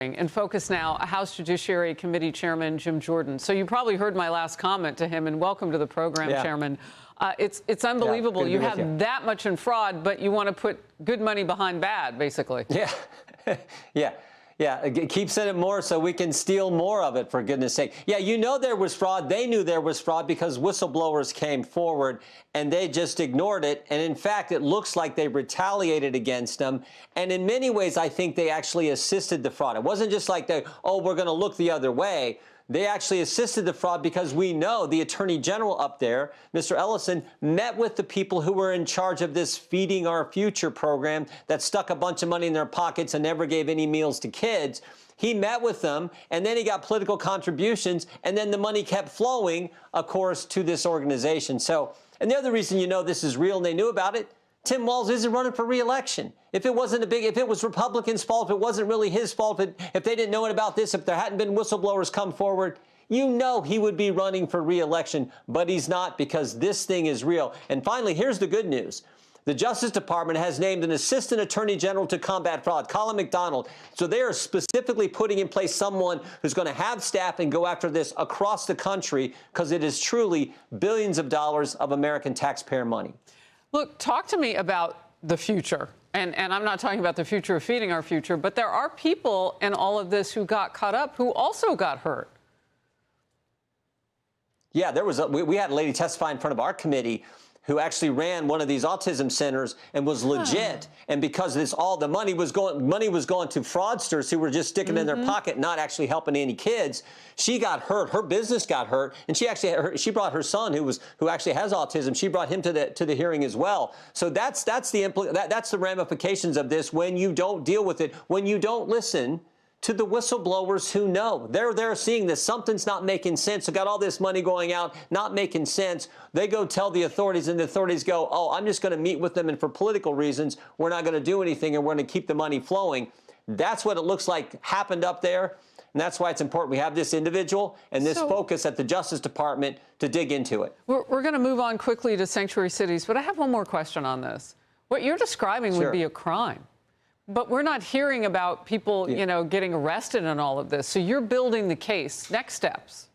In focus now, House Judiciary Committee Chairman Jim Jordan. So you probably heard my last comment to him, and welcome to the program, Chairman. It's unbelievable. You have that much in fraud, but you want to put good money behind bad, basically. Keep sending more so we can steal more of it, for goodness sake. Yeah, you know there was fraud. They knew there was fraud because whistleblowers came forward and they just ignored it. And in fact, it looks like they retaliated against them. And in many ways, I think they actually assisted the fraud. It wasn't just like we're going to look the other way. They actually assisted the fraud because we know the Attorney General up there, Mr. Ellison, met with the people who were in charge of this Feeding Our Future program that stuck a bunch of money in their pockets and never gave any meals to kids. He met with them, and then he got political contributions, and then the money kept flowing, of course, to this organization. So, and the other reason you know this is real and they knew about it, Tim Walz isn't running for re-election. If it wasn't if it was Republicans' fault, if it wasn't really his fault, if they didn't know about this, if there hadn't been whistleblowers come forward, you know he would be running for re-election, but he's not because this thing is real. And finally, here's the good news. The Justice Department has named an Assistant Attorney General to combat fraud, Colin McDonald. So they are specifically putting in place someone who's going to have staff and go after this across the country because it is truly billions of dollars of American taxpayer money. Look, talk to me about the future. And I'm not talking about the future of Feeding Our Future, but there are people in all of this who got caught up who also got hurt. Yeah, we had a lady testify in front of our committee who actually ran one of these autism centers and was legit. And because the money was going to fraudsters who were just sticking it in their pocket, not actually helping any kids. She got hurt. Her business got hurt, and she brought her son, who actually has autism. She brought him to the hearing as well. So that's the ramifications of this when you don't deal with it, when you don't listen to the whistleblowers who know. They're seeing this. Something's not making sense. They got all this money going out, not making sense. They go tell the authorities, and the authorities go, oh, I'm just going to meet with them, and for political reasons, we're not going to do anything, and we're going to keep the money flowing. That's what it looks like happened up there, and that's why it's important we have this individual and this focus at the Justice Department to dig into it. We're going to move on quickly to sanctuary cities, but I have one more question on this. What you're describing would be a crime. But we're not hearing about people, you know, getting arrested in all of this. So you're building the case. Next steps.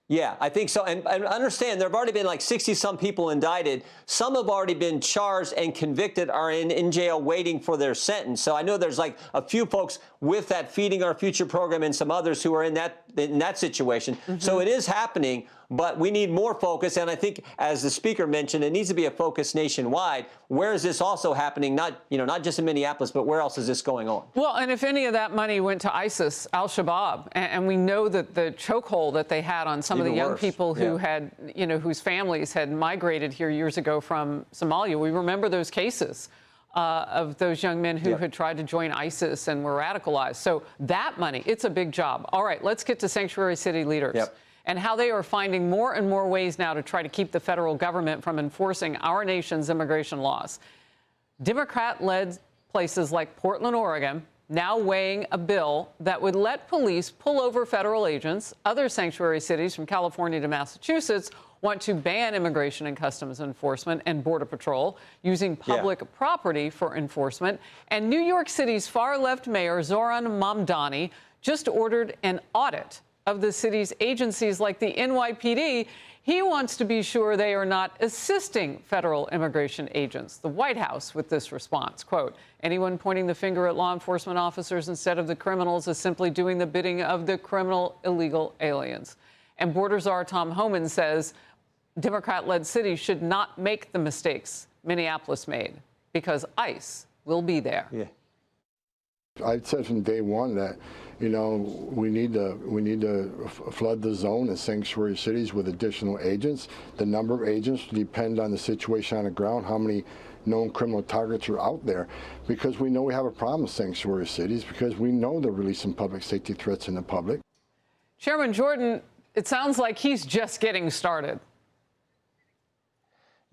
Yeah, I think so. And understand, there have already been like 60-some people indicted. Some have already been charged and convicted, are in jail waiting for their sentence. So I know there's like a few folks with that Feeding Our Future program and some others who are in that situation. So it is happening, but we need more focus. And I think, as the speaker mentioned, it needs to be a focus nationwide. Where is this also happening? Not just in Minneapolis, but where else is this going on? Well, and if any of that money went to ISIS, al-Shabaab, and we know that the chokehold that they had on some of the young people who had, whose families had migrated here years ago from Somalia, we remember those cases of those young men who had tried to join ISIS and were radicalized. So that money, it's a big job. All right, let's get to sanctuary city leaders. And how they are finding more and more ways now to try to keep the federal government from enforcing our nation's immigration laws. Democrat-led places like Portland, Oregon, now weighing a bill that would let police pull over federal agents. Other sanctuary cities from California to Massachusetts want to ban immigration and customs enforcement and border patrol using public property for enforcement. And New York City's far-left mayor, Zoran Mamdani, just ordered an audit of the city's agencies like the NYPD. He wants to be sure they are not assisting federal immigration agents. The White House with this response, quote, anyone pointing the finger at law enforcement officers instead of the criminals is simply doing the bidding of the criminal illegal aliens. And border czar Tom Homan says Democrat-led cities should not make the mistakes Minneapolis made because ICE will be there. I said from day one that, we need to flood the zone in sanctuary cities with additional agents. The number of agents depend on the situation on the ground, how many known criminal targets are out there, because we know we have a problem with sanctuary cities, because we know they're releasing public safety threats in the public. Chairman Jordan, it sounds like he's just getting started.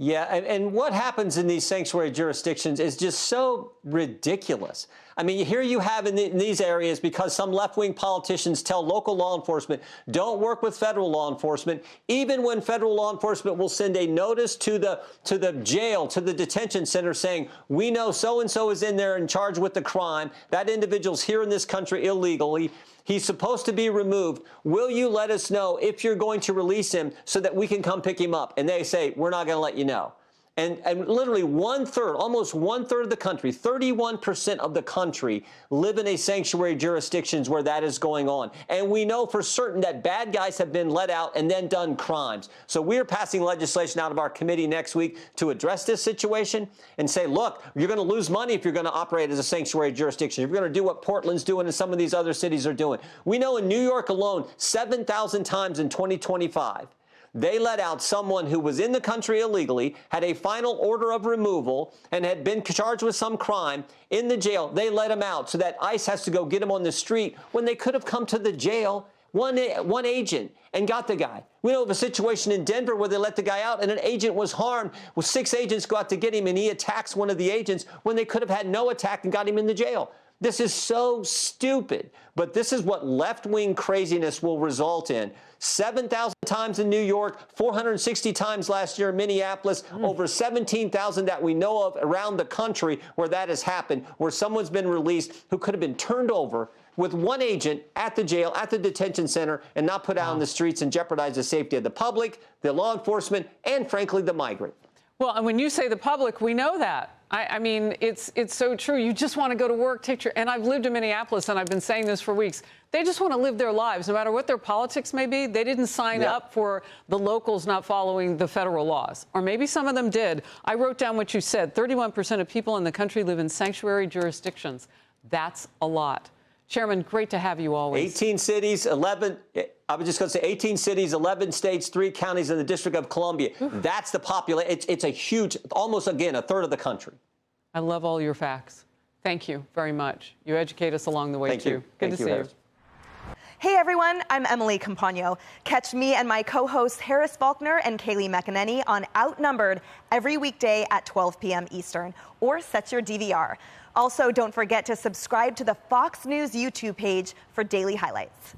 Yeah, and what happens in these sanctuary jurisdictions is just so ridiculous. I mean, here you have in these areas, because some left-wing politicians tell local law enforcement, don't work with federal law enforcement, even when federal law enforcement will send a notice to the jail, to the detention center saying, we know so-and-so is in there and charged with the crime. That individual's here in this country illegally. He's supposed to be removed. Will you let us know if you're going to release him so that we can come pick him up? And they say, we're not going to let you know. And literally one-third, almost one-third of the country, 31% of the country live in a sanctuary jurisdictions where that is going on. And we know for certain that bad guys have been let out and then done crimes. So we're passing legislation out of our committee next week to address this situation and say, look, you're going to lose money if you're going to operate as a sanctuary jurisdiction. If you're going to do what Portland's doing and some of these other cities are doing. We know in New York alone, 7,000 times in 2025, they let out someone who was in the country illegally, had a final order of removal, and had been charged with some crime in the jail. They let him out so that ICE has to go get him on the street when they could have come to the jail, one agent, and got the guy. We know of a situation in Denver where they let the guy out and an agent was harmed. Well, 6 agents go out to get him and he attacks one of the agents when they could have had no attack and got him in the jail. This is so stupid, but this is what left-wing craziness will result in. 7,000 times in New York, 460 times last year in Minneapolis, over 17,000 that we know of around the country where that has happened, where someone's been released who could have been turned over with one agent at the jail, at the detention center, and not put out on the streets and jeopardize the safety of the public, the law enforcement, and frankly, the migrant. Well, and when you say the public, we know that. I mean, it's so true. You just want to go to work, and I've lived in Minneapolis, and I've been saying this for weeks. They just want to live their lives, no matter what their politics may be. They didn't sign up for the locals not following the federal laws, or maybe some of them did. I wrote down what you said. 31% of people in the country live in sanctuary jurisdictions. That's a lot. Chairman, great to have you always. 18 cities, 11. I was just going to say 18 cities, 11 states, 3 counties in the District of Columbia. That's the population. It's a huge, almost, again, a third of the country. I love all your facts. Thank you very much. You educate us along the way, too. Good to see you. Hey, everyone. I'm Emily Campagno. Catch me and my co-hosts Harris Faulkner and Kaylee McEnany on Outnumbered every weekday at 12 p.m. Eastern, or set your DVR. Also, don't forget to subscribe to the Fox News YouTube page for daily highlights.